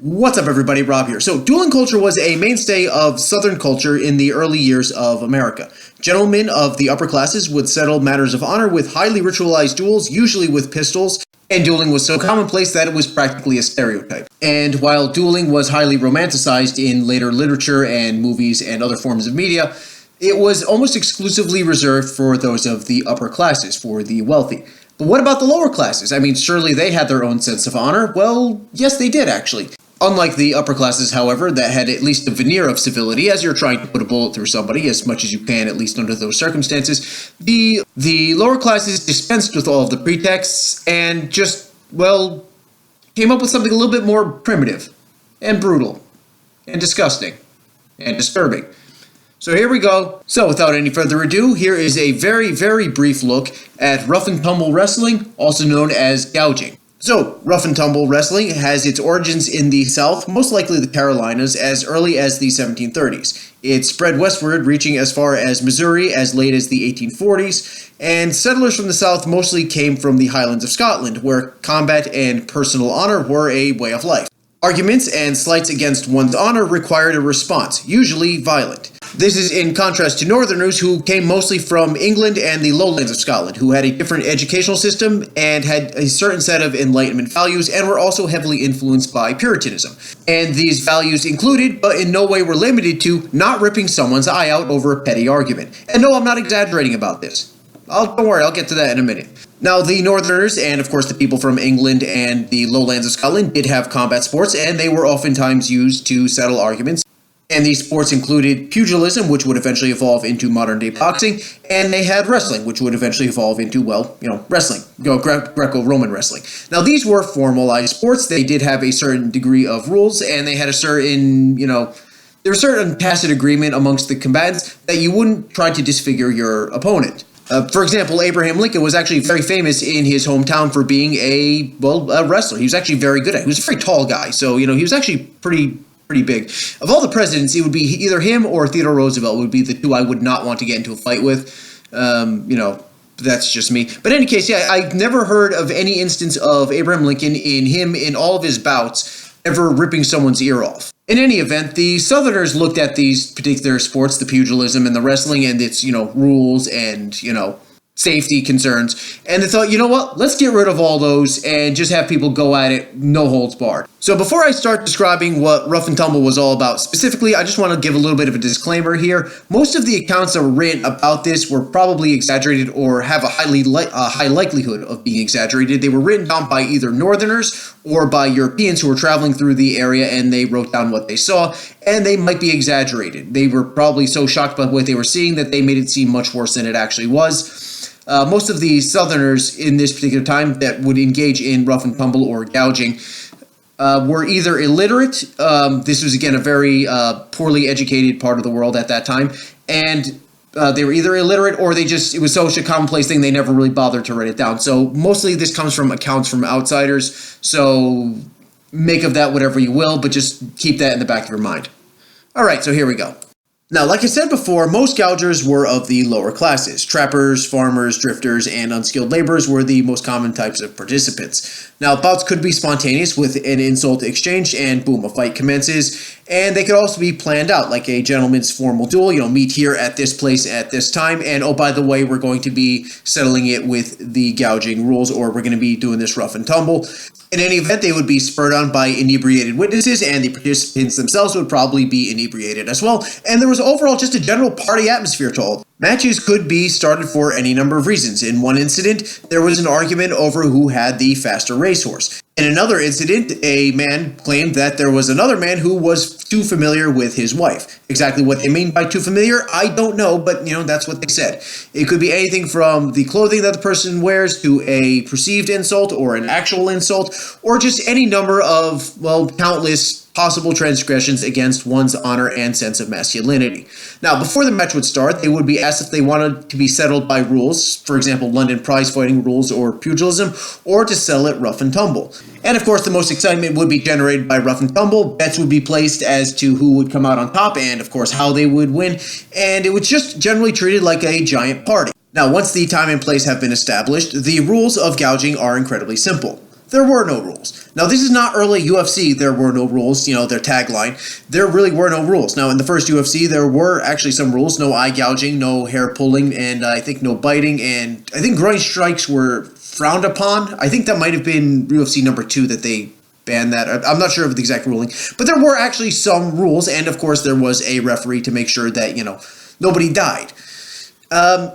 What's up, everybody? Rob here. So, dueling culture was a mainstay of Southern culture in the early years of America. Gentlemen of the upper classes would settle matters of honor with highly ritualized duels, usually with pistols, and dueling was so commonplace that it was practically a stereotype. And while dueling was highly romanticized in later literature and movies and other forms of media, it was almost exclusively reserved for those of the upper classes, for the wealthy. But what about the lower classes? I mean, surely they had their own sense of honor. Well, yes, they did, actually. Unlike the upper classes, however, that had at least a veneer of civility, as you're trying to put a bullet through somebody as much as you can, at least under those circumstances, the lower classes dispensed with all of the pretexts and just, well, came up with something a little bit more primitive and brutal and disgusting and disturbing. So here we go. So without any further ado, here is a very, very brief look at rough and tumble wrestling, also known as gouging. So, rough and tumble wrestling has its origins in the South, most likely the Carolinas, as early as the 1730s. It spread westward, reaching as far as Missouri as late as the 1840s, and settlers from the South mostly came from the Highlands of Scotland, where combat and personal honor were a way of life. Arguments and slights against one's honor required a response, usually violent. This is in contrast to Northerners who came mostly from England and the lowlands of Scotland, who had a different educational system and had a certain set of Enlightenment values and were also heavily influenced by Puritanism. And these values included, but in no way were limited to, not ripping someone's eye out over a petty argument. And no, I'm not exaggerating about this. Don't worry, I'll get to that in a minute. Now, the Northerners, and of course the people from England and the lowlands of Scotland, did have combat sports, and they were oftentimes used to settle arguments. And these sports included pugilism, which would eventually evolve into modern-day boxing, and they had wrestling, which would eventually evolve into, well, wrestling, Greco-Roman wrestling. Now, these were formalized sports. They did have a certain degree of rules, and they had a certain, there was certain tacit agreement amongst the combatants that you wouldn't try to disfigure your opponent. For example, Abraham Lincoln was actually very famous in his hometown for being a wrestler. He was actually very good at it. He was a very tall guy, so, he was actually pretty big. Of all the presidents, it would be either him or Theodore Roosevelt would be the two I would not want to get into a fight with. That's just me. But in any case, yeah, I've never heard of any instance of Abraham Lincoln in all of his bouts ever ripping someone's ear off. In any event, the Southerners looked at these particular sports, the pugilism and the wrestling, and its, rules and, safety concerns, and they thought, you know what, let's get rid of all those and just have people go at it, no holds barred. So before I start describing what Rough and Tumble was all about specifically, I just want to give a little bit of a disclaimer here. Most of the accounts that were written about this were probably exaggerated or have a high likelihood of being exaggerated. They were written down by either Northerners or by Europeans who were traveling through the area, and they wrote down what they saw, and they might be exaggerated. They were probably so shocked by what they were seeing that they made it seem much worse than it actually was. Most of the Southerners in this particular time that would engage in rough and tumble or gouging were either illiterate. This was, again, a very poorly educated part of the world at that time. And they were either illiterate or it was such a commonplace thing they never really bothered to write it down. So mostly this comes from accounts from outsiders. So make of that whatever you will, but just keep that in the back of your mind. All right, so here we go. Now, like I said before, most gougers were of the lower classes. Trappers, farmers, drifters, and unskilled laborers were the most common types of participants. Now, bouts could be spontaneous with an insult exchanged, and boom, a fight commences. And they could also be planned out, like a gentleman's formal duel, meet here at this place at this time, and oh, by the way, we're going to be settling it with the gouging rules, or we're going to be doing this rough and tumble. In any event, they would be spurred on by inebriated witnesses, and the participants themselves would probably be inebriated as well, and there was overall just a general party atmosphere to all. Matches could be started for any number of reasons. In one incident, there was an argument over who had the faster racehorse. In another incident, a man claimed that there was another man who was too familiar with his wife. Exactly what they mean by too familiar, I don't know, but, that's what they said. It could be anything from the clothing that the person wears to a perceived insult or an actual insult, or just any number of, countless possible transgressions against one's honor and sense of masculinity. Now, before the match would start, they would be asked if they wanted to be settled by rules, for example, London prize fighting rules or pugilism, or to settle it rough and tumble. And of course, the most excitement would be generated by rough and tumble. Bets would be placed as to who would come out on top and, of course, how they would win. And it was just generally treated like a giant party. Now, once the time and place have been established, the rules of gouging are incredibly simple. there were no rules. Now, this is not early UFC, there were no rules, you know, their tagline. There really were no rules. Now, in the first UFC, there were actually some rules. No eye gouging, no hair pulling, and I think no biting, and I think groin strikes were frowned upon. I think that might have been UFC number 2 that they banned that. I'm not sure of the exact ruling, but there were actually some rules, and of course there was a referee to make sure that, you know, nobody died.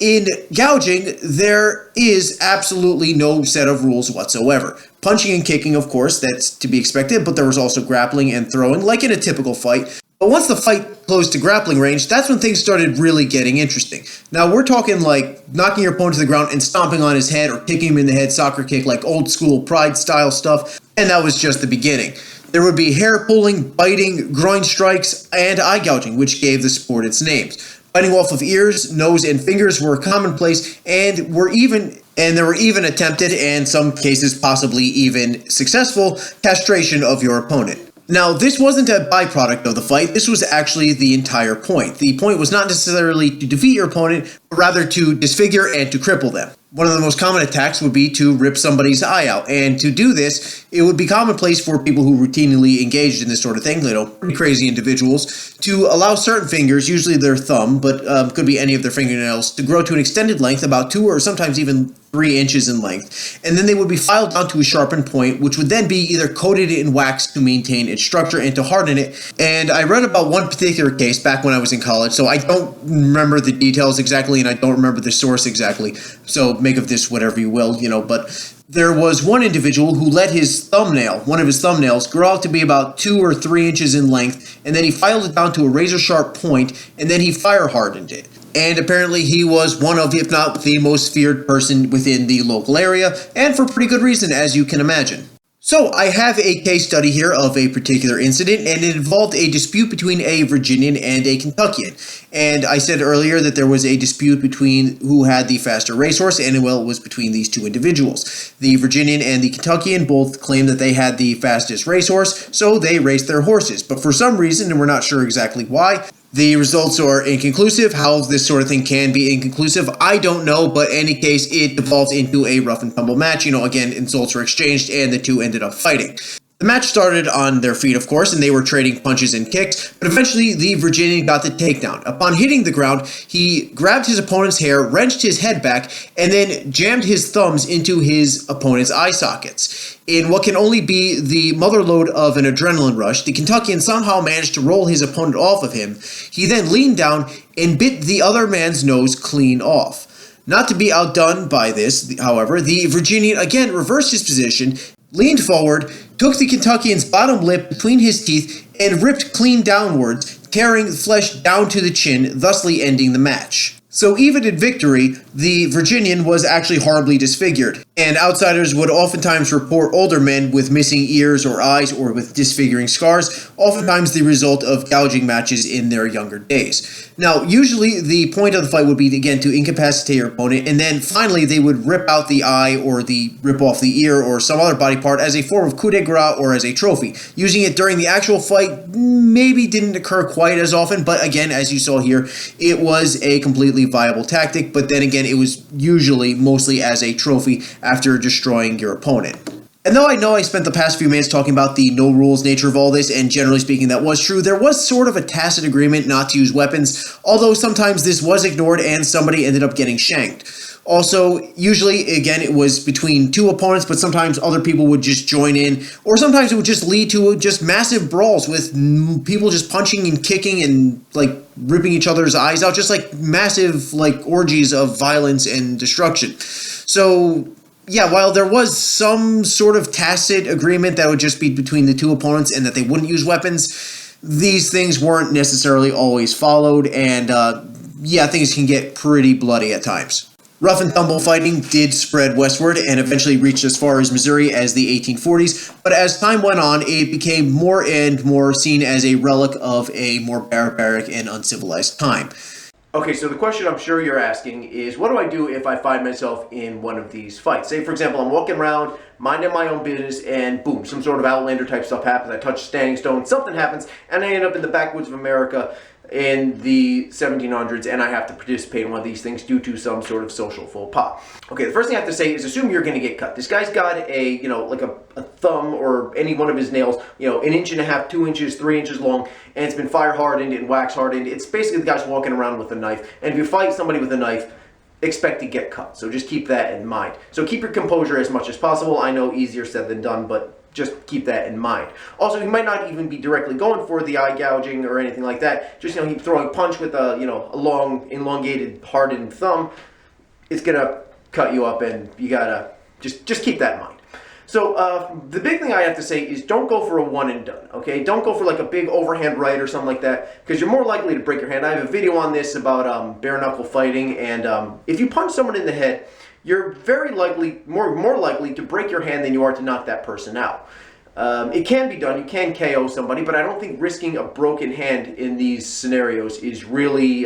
In gouging, there is absolutely no set of rules whatsoever. Punching and kicking, of course, that's to be expected, but there was also grappling and throwing, like in a typical fight. But once the fight closed to grappling range, that's when things started really getting interesting. Now, we're talking like knocking your opponent to the ground and stomping on his head or kicking him in the head, soccer kick, like old school Pride style stuff, and that was just the beginning. There would be hair pulling, biting, groin strikes, and eye gouging, which gave the sport its names. Biting off of ears, nose, and fingers were commonplace, and there were even attempted, and some cases possibly even successful, castration of your opponent. Now, this wasn't a byproduct of the fight, this was actually the entire point. The point was not necessarily to defeat your opponent, but rather to disfigure and to cripple them. One of the most common attacks would be to rip somebody's eye out, and to do this, it would be commonplace for people who routinely engaged in this sort of thing, you know, pretty crazy individuals, to allow certain fingers, usually their thumb, but could be any of their fingernails, to grow to an extended length, about 2 or sometimes even 3 inches in length, and then they would be filed down to a sharpened point, which would then be either coated in wax to maintain its structure and to harden it. And I read about one particular case back when I was in college, so I don't remember the details exactly, and I don't remember the source exactly, so make of this whatever you will, you know, but there was one individual who let his thumbnail, one of his thumbnails, grow out to be about 2 or 3 inches in length, and then he filed it down to a razor-sharp point, and then he fire hardened it. And apparently he was one of, if not the most feared person within the local area, and for pretty good reason, as you can imagine. So, I have a case study here of a particular incident, and it involved a dispute between a Virginian and a Kentuckian. And I said earlier that there was a dispute between who had the faster racehorse, and well, it was between these two individuals. The Virginian and the Kentuckian both claimed that they had the fastest racehorse, so they raced their horses. But for some reason, and we're not sure exactly why, the results are inconclusive. How this sort of thing can be inconclusive, I don't know, but in any case, it devolved into a rough and tumble match. You know, again, insults were exchanged, and the two ended up fighting. The match started on their feet, of course, and they were trading punches and kicks, but eventually the Virginian got the takedown. Upon hitting the ground, he grabbed his opponent's hair, wrenched his head back, and then jammed his thumbs into his opponent's eye sockets. In what can only be the mother lode of an adrenaline rush, the Kentuckian somehow managed to roll his opponent off of him. He then leaned down and bit the other man's nose clean off. Not to be outdone by this, however, the Virginian again reversed his position, leaned forward, took the Kentuckian's bottom lip between his teeth, and ripped clean downwards, tearing the flesh down to the chin, thusly ending the match. So even in victory, the Virginian was actually horribly disfigured, and outsiders would oftentimes report older men with missing ears or eyes or with disfiguring scars, oftentimes the result of gouging matches in their younger days. Now, usually the point of the fight would be, again, to incapacitate your opponent, and then finally they would rip out the eye or rip off the ear or some other body part as a form of coup de grace or as a trophy. Using it during the actual fight maybe didn't occur quite as often, but again, as you saw here, it was a completely viable tactic, but then again, it was usually mostly as a trophy after destroying your opponent. And though I know I spent the past few minutes talking about the no rules nature of all this, and generally speaking that was true, there was sort of a tacit agreement not to use weapons, although sometimes this was ignored and somebody ended up getting shanked. Also, usually, again, it was between two opponents, but sometimes other people would just join in, or sometimes it would just lead to just massive brawls with people just punching and kicking and, like, ripping each other's eyes out, just like massive, like, orgies of violence and destruction. So, yeah, while there was some sort of tacit agreement that would just be between the two opponents and that they wouldn't use weapons, these things weren't necessarily always followed, and, yeah, things can get pretty bloody at times. Rough and tumble fighting did spread westward and eventually reached as far as Missouri as the 1840s, but as time went on, it became more and more seen as a relic of a more barbaric and uncivilized time. Okay, so the question I'm sure you're asking is, what do I do if I find myself in one of these fights? Say, for example, I'm walking around, minding my own business, and boom, some sort of Outlander type stuff happens. I touch a standing stone, something happens, and I end up in the backwoods of America, in the 1700s, and I have to participate in one of these things due to some sort of social faux pas. Okay, the first thing I have to say is assume you're going to get cut. This guy's got a, like a thumb or any one of his nails, 1.5 inches, 2 inches, 3 inches long, and it's been fire hardened and wax hardened. It's basically the guy's walking around with a knife, and if you fight somebody with a knife, expect to get cut. So just keep that in mind. So keep your composure as much as possible. I know easier said than done, but just keep that in mind. Also, he might not even be directly going for the eye gouging or anything like that. Just, he's throwing a punch with a, a long, elongated, hardened thumb. It's gonna cut you up, and you gotta just keep that in mind. So the big thing I have to say is don't go for a one and done, okay? Don't go for like a big overhand right or something like that, because you're more likely to break your hand. I have a video on this about bare knuckle fighting, and if you punch someone in the head, you're very likely, more likely to break your hand than you are to knock that person out. It can be done, you can KO somebody, but I don't think risking a broken hand in these scenarios is really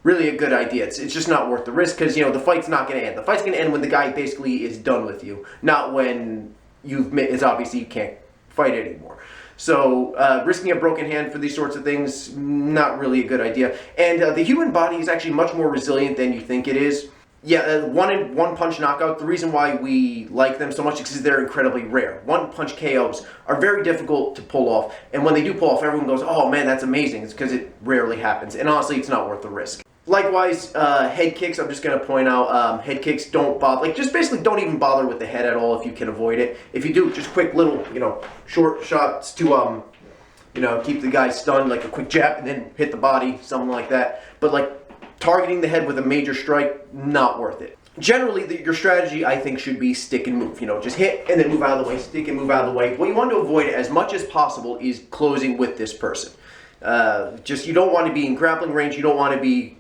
really a good idea. It's just not worth the risk, because the fight's not going to end. The fight's going to end when the guy basically is done with you, not when it's obviously you can't fight anymore. So risking a broken hand for these sorts of things, not really a good idea. And the human body is actually much more resilient than you think it is. Yeah, one punch knockout, the reason why we like them so much is because they're incredibly rare. One punch KOs are very difficult to pull off, and when they do pull off, everyone goes, oh man, that's amazing. It's because it rarely happens, and honestly, it's not worth the risk. Likewise, head kicks, I'm just going to point out, head kicks don't bother, just basically don't even bother with the head at all if you can avoid it. If you do, just quick little, short shots to, keep the guy stunned, like a quick jab, and then hit the body, something like that. But like, targeting the head with a major strike, not worth it. Generally, your strategy, I think, should be stick and move. Just hit and then move out of the way, stick and move out of the way. What you want to avoid as much as possible is closing with this person. You don't want to be in grappling range. You don't want to be,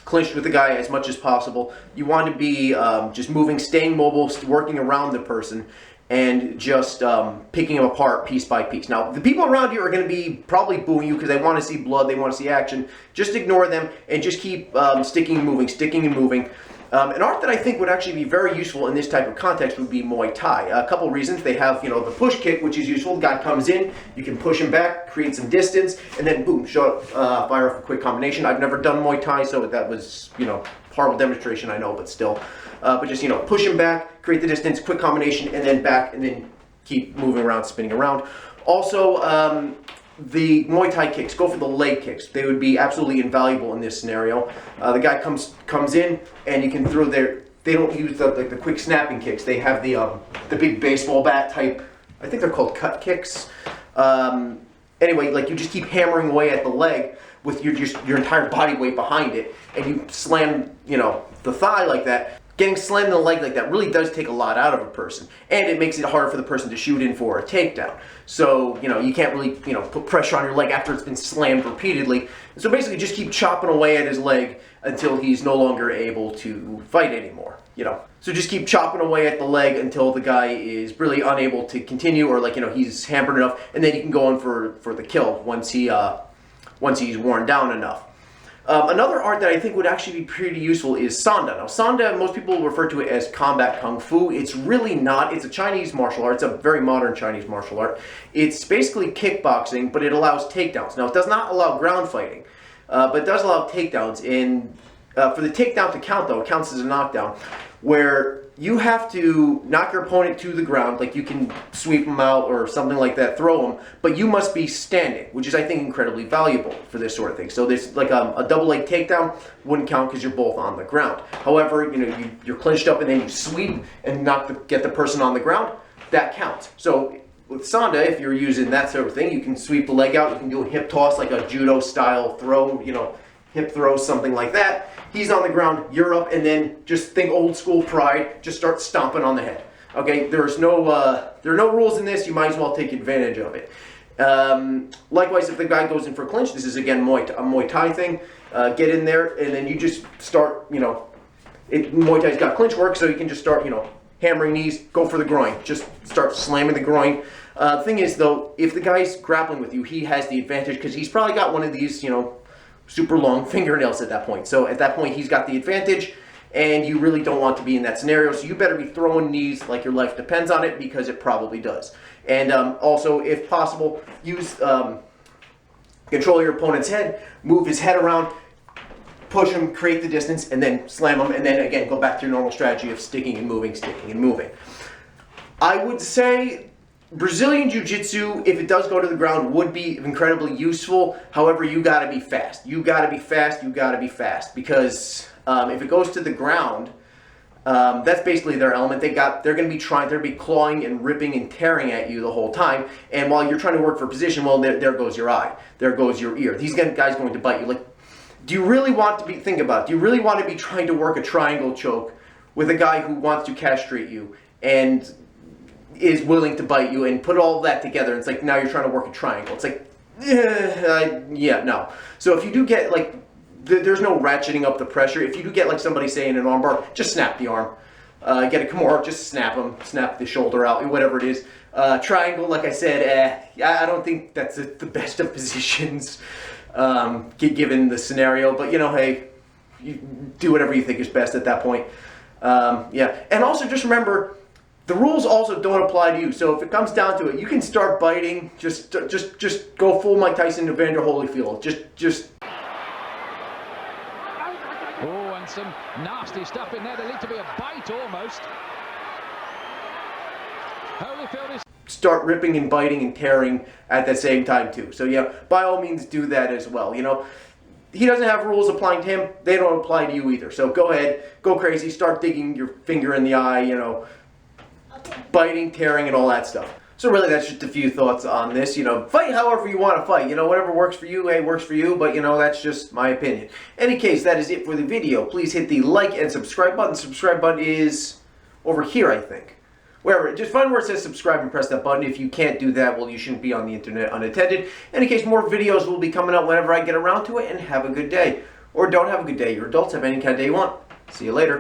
clinched with the guy as much as possible. You want to be just moving, staying mobile, working around the person, and just picking them apart piece by piece. Now, the people around you are going to be probably booing you because they want to see blood, they want to see action. Just ignore them and just keep sticking and moving. An art that I think would actually be very useful in this type of context would be Muay Thai. A couple reasons. They have, the push kick, which is useful. The guy comes in, you can push him back, create some distance, and then boom, fire off a quick combination. I've never done Muay Thai, so that was, horrible demonstration, I know, but still. But just, push him back, create the distance, quick combination, and then back, and then keep moving around, spinning around. Also, the Muay Thai kicks, go for the leg kicks. They would be absolutely invaluable in this scenario. The guy comes in, and you can throw they don't use the quick snapping kicks. They have the big baseball bat type, I think they're called cut kicks. Anyway, like you just keep hammering away at the leg with your entire body weight behind it, and you slam, the thigh like that. Getting slammed in the leg like that really does take a lot out of a person, and it makes it harder for the person to shoot in for a takedown. So, you can't really, put pressure on your leg after it's been slammed repeatedly. So basically just keep chopping away at his leg until he's no longer able to fight anymore, So just keep chopping away at the leg until the guy is really unable to continue, or he's hampered enough, and then you can go on for the kill once he's worn down enough. Another art that I think would actually be pretty useful is Sanda. Now, Sanda, most people refer to it as combat kung fu. It's really not. It's a Chinese martial art. It's a very modern Chinese martial art. It's basically kickboxing, but it allows takedowns. Now, it does not allow ground fighting, but it does allow takedowns. And for the takedown to count, though, it counts as a knockdown, where you have to knock your opponent to the ground, like you can sweep them out or something like that, throw them, but you must be standing, which is, I think, incredibly valuable for this sort of thing. So there's like a double leg takedown wouldn't count because you're both on the ground. However, you're clinched up and then you sweep and get the person on the ground, that counts. So with Sanda, if you're using that sort of thing, you can sweep the leg out, you can do a hip toss, like a judo style throw, hip throw, something like that. He's on the ground, you're up, and then just think old school Pride, just start stomping on the head. Okay, there are no rules in this, you might as well take advantage of it. Likewise, if the guy goes in for a clinch, this is again a Muay Thai thing, get in there, and then you just start, Muay Thai's got clinch work, so you can just start, hammering knees, go for the groin, just start slamming the groin. The thing is, though, if the guy's grappling with you, he has the advantage, because he's probably got one of these, super long fingernails at that point. So at that point, he's got the advantage, and you really don't want to be in that scenario. So you better be throwing knees like your life depends on it, because it probably does. And also, if possible, use Control your opponent's head, move his head around, push him, create the distance, and then slam him, and then again go back to your normal strategy of sticking and moving, sticking and moving. I would say Brazilian Jiu-Jitsu, if it does go to the ground, would be incredibly useful. However, you got to be fast. You got to be fast. You got to be fast, because if it goes to the ground, that's basically their element. They're going to be trying, they're going to be clawing and ripping and tearing at you the whole time. And while you're trying to work for position, well, there goes your eye, there goes your ear. These guys going to bite you. Like, do you really want to be? Think about it. Do you really want to be trying to work a triangle choke with a guy who wants to castrate you and is willing to bite you, and put all that together? It's like now you're trying to work a triangle. It's like, yeah, no. So if you do get like, there's no ratcheting up the pressure. If you do get like somebody saying an arm bar, just snap the arm. Get a Kimura, just snap them, snap the shoulder out, whatever it is. Triangle, like I said, I don't think that's the best of positions given the scenario. But you know, hey, you do whatever you think is best at that point. Yeah, and also just remember, the rules also don't apply to you. So if it comes down to it, you can start biting. Just go full Mike Tyson to Evander Holyfield. Just. Oh, and some nasty stuff in there. There needs to be a bite almost. Holyfield is... Start ripping and biting and tearing at the same time too. So yeah, by all means do that as well. You know, he doesn't have rules applying to him. They don't apply to you either. So go ahead, go crazy, start digging your finger in the eye, you know, biting, tearing, and all that stuff. So really, that's just a few thoughts on this. You know, fight however you want to fight. You know, whatever works for you, hey, works for you. But, you know, that's just my opinion. Any case, that is it for the video. Please hit the like and subscribe button. The subscribe button is over here, I think. Wherever. Just find where it says subscribe and press that button. If you can't do that, well, you shouldn't be on the internet unattended. Any case, more videos will be coming out whenever I get around to it. And have a good day. Or don't have a good day. You're adults. Have any kind of day you want. See you later.